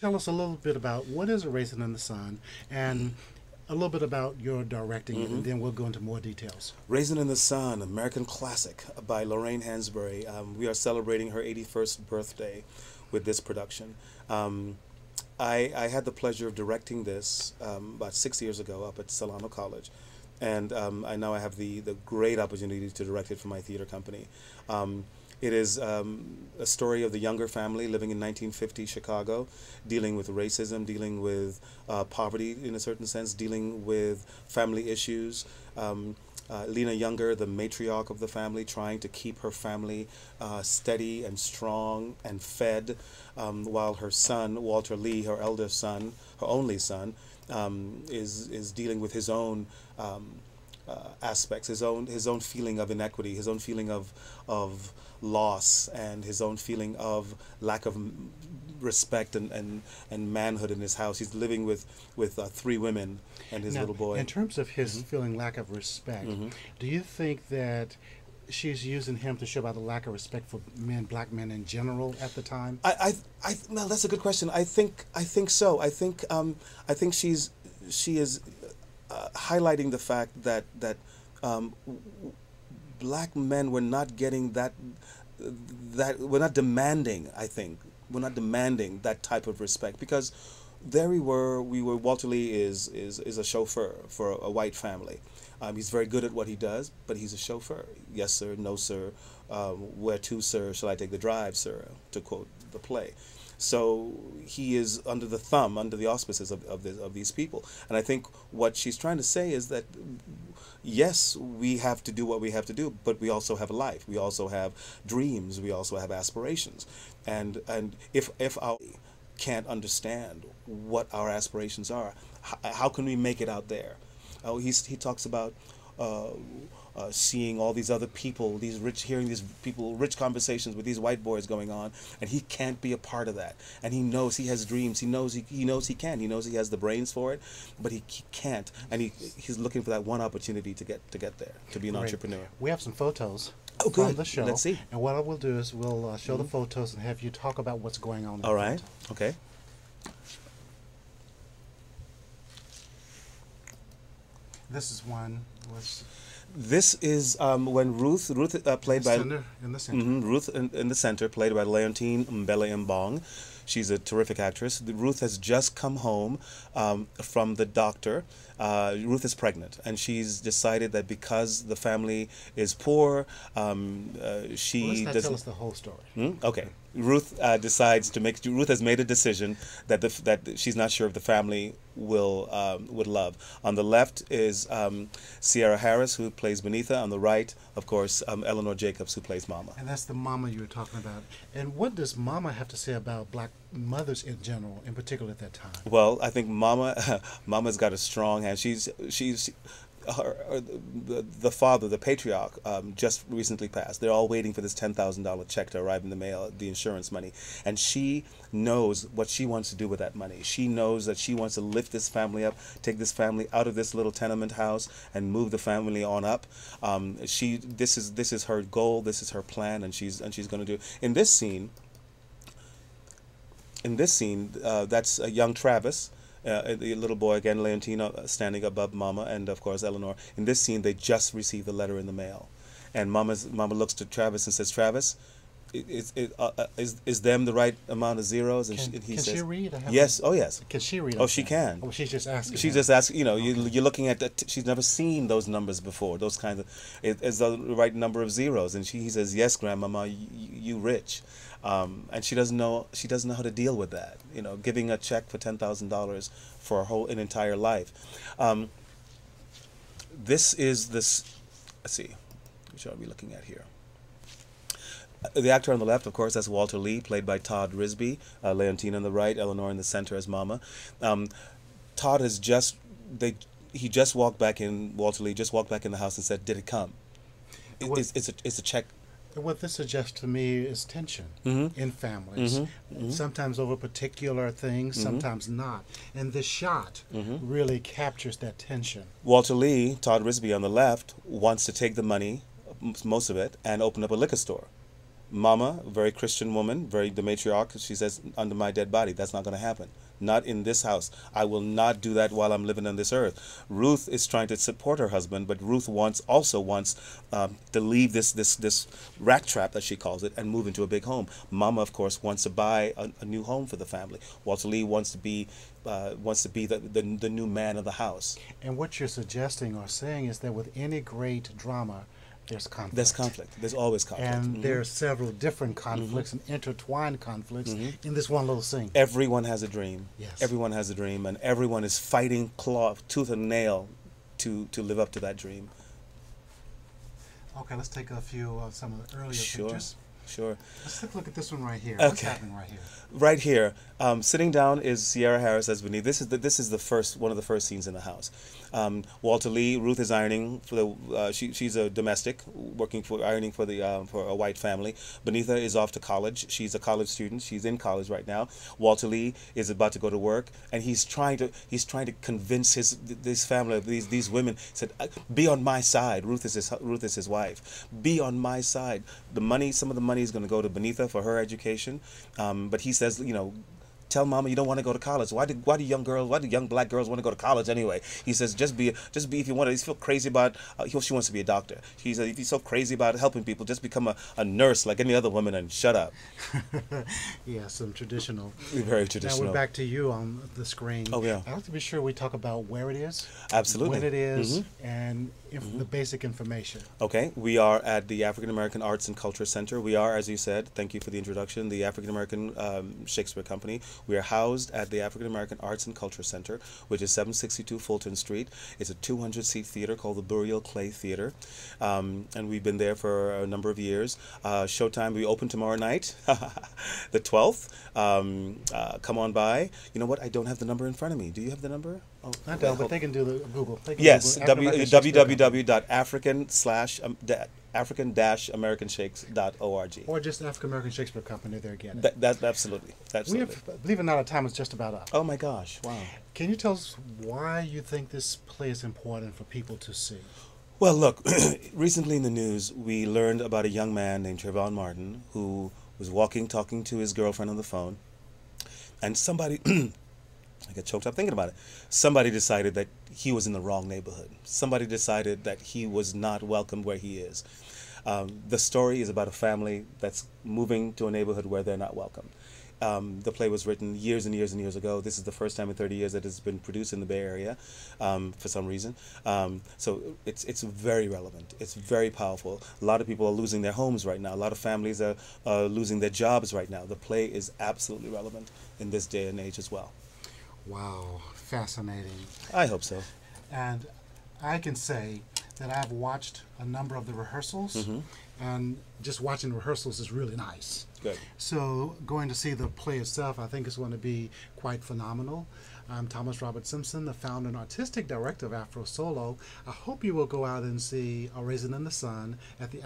Tell us a little bit about what is A Raisin in the Sun and a little bit about your directing it, and then we'll go into more details. Raisin in the Sun, American classic by Lorraine Hansberry. We are celebrating her 81st birthday with this production. Um, I had the pleasure of directing this about 6 years ago up at Solano College. And I have the great opportunity to direct it for my theater company. Um, it is a story of the Younger family living in 1950 Chicago, dealing with racism, dealing with poverty in a certain sense, dealing with family issues. Lena Younger, the matriarch of the family, trying to keep her family steady and strong and fed, while her son, Walter Lee, her elder son, her only son, is dealing with his own aspects, his own feeling of inequity, his own feeling of loss, and his own feeling of lack of respect and manhood in his house. He's living with three women and his Now, little boy. in terms of his feeling lack of respect, do you think that she's using him to show about the lack of respect for men, black men in general at the time? Well, that's a good question. I think so. I think she is highlighting the fact that um, black men were not getting that we're not demanding. I think we're not demanding that type of respect because there we were. Walter Lee is a chauffeur for a white family. He's very good at what he does, but he's a chauffeur. Yes, sir. No, sir. Where to, sir? Shall I take the drive, sir? To quote the play. So he is under the thumb, under the auspices of these people. And I think what she's trying to say is that, yes, we have to do what we have to do, but we also have a life. We also have dreams. We also have aspirations. And if our can't understand what our aspirations are, how can we make it out there? He talks about seeing all these other people, hearing these people, rich conversations with these white boys going on, and he can't be a part of that. And he knows he has dreams. He knows he can. He knows he has the brains for it, but he can't. And he's looking for that one opportunity to get there, to be an Great. entrepreneur. We have some photos Oh, from good. the show. Let's see. And what I will do is we'll show the photos and have you talk about what's going on. All right. Okay. This is one was This is when Ruth played by in the center. Ruth in the center, played by Leontine Mbele Mbong. She's a terrific actress. Ruth has just come home from the doctor. Ruth is pregnant, and she's decided that because the family is poor, she Well, let's not doesn't. tell us the whole story. Okay. Ruth decides to make. Ruth has made a decision that that she's not sure if the family would love. On the left is Sierra Harris, who plays Benitha. On the right, of course, Eleanor Jacobs, who plays Mama. And that's the mama you were talking about. And what does mama have to say about black mothers in general, in particular at that time? Well, I think Mama's got a strong hand. She's the father, the patriarch, just recently passed. They're all waiting for this $10,000 check to arrive in the mail, the insurance money, and she knows what she wants to do with that money. She knows that she wants to lift this family up, take this family out of this little tenement house, and move the family on up. This is her goal. This is her plan, and she's going to do. In this scene, that's a young Travis. The little boy again, Leontino, standing above Mama, and of course Eleanor. In this scene, they just received the letter in the mail, and Mama looks to Travis and says, "Travis, is them the right amount of zeros?" And he Can says, she read? "Yes, oh yes." Can she read? Oh, she can. Oh, she's just asking. She's him. just asking. You're looking at that. She's never seen those numbers before. Those kinds of, is the right number of zeros? And he says, "Yes, Grandmama, you rich." And she doesn't know how to deal with that. Giving a check for $10,000 for an entire life. This. Let's see, which are we looking at here? The actor on the left, of course, that's Walter Lee, played by Todd Risby. Leontine on the right, Eleanor in the center as Mama. Todd he just walked back in. Walter Lee just walked back in the house and said, "Did it come?" It's a check. What this suggests to me is tension in families. Sometimes over particular things, sometimes not. And this shot really captures that tension. Walter Lee, Todd Risby on the left, wants to take the money, most of it, and open up a liquor store. Mama, a very Christian woman, very the matriarch, she says, under my dead body, that's not going to happen. Not in this house. I will not do that while I'm living on this earth. Ruth is trying to support her husband, but Ruth also wants to leave this rat trap, as she calls it, and move into a big home. Mama, of course, wants to buy a new home for the family. Walter Lee wants to be the new man of the house. And what you're suggesting or saying is that with any great drama, there's conflict. There's conflict. There's always conflict. And there are several different conflicts and intertwined conflicts in this one little scene. Everyone has a dream. Yes. Everyone has a dream, and everyone is fighting tooth and nail to live up to that dream. Okay, let's take a few of some of the earlier pictures. Sure. Let's take a look at this one right here. Okay. What's happening right here? Right here, sitting down is Sierra Harris as Beneath. This is one of the first scenes in the house. Walter Lee, Ruth is ironing for the. She's a domestic ironing for a white family. Benitha is off to college. She's a college student. She's in college right now. Walter Lee is about to go to work, and he's trying to convince this family, these women. Said, "Be on my side." Ruth is his wife. Be on my side. Some of the money is going to go to Benitha for her education, but he says, tell Mama you don't want to go to college. Why do young black girls want to go to college anyway? He says, just be if you want to. He's feel crazy about. She wants to be a doctor. He said, if you're so crazy about helping people, just become a nurse like any other woman and shut up. Yeah, some traditional. Very traditional. Now we're back to you on the screen. Oh yeah. I have to be sure we talk about where it is. Absolutely. When it is, and the basic information. Okay, we are at the African American Arts and Culture Center. We are, as you said, thank you for the introduction, the African American Shakespeare Company. We are housed at the African American Arts and Culture Center, which is 762 Fulton Street. It's a 200-seat theater called the Burial Clay Theater, and we've been there for a number of years. Showtime, we open tomorrow night, the 12th. Come on by. You know what? I don't have the number in front of me. Do you have the number? Oh, I don't, but they can do the Google. Yes, www.african-americanshakes.org. Or just African American Shakespeare Company. There again. That's absolutely. We have, believe it or not, our time is just about up. Oh my gosh! Wow. Can you tell us why you think this play is important for people to see? Well, look. Recently in the news, we learned about a young man named Trayvon Martin who was talking to his girlfriend on the phone, and somebody. I get choked up thinking about it. Somebody decided that he was in the wrong neighborhood. Somebody decided that he was not welcome where he is. The story is about a family that's moving to a neighborhood where they're not welcome. The play was written years and years and years ago. This is the first time in 30 years that it's been produced in the Bay Area for some reason. So it's very relevant. It's very powerful. A lot of people are losing their homes right now. A lot of families are losing their jobs right now. The play is absolutely relevant in this day and age as well. Wow, fascinating. I hope so. And I can say that I've watched a number of the rehearsals, and just watching rehearsals is really nice. Good. So going to see the play itself, I think is going to be quite phenomenal. I'm Thomas Robert Simpson, the founder and artistic director of AfroSolo. I hope you will go out and see A Raisin in the Sun at the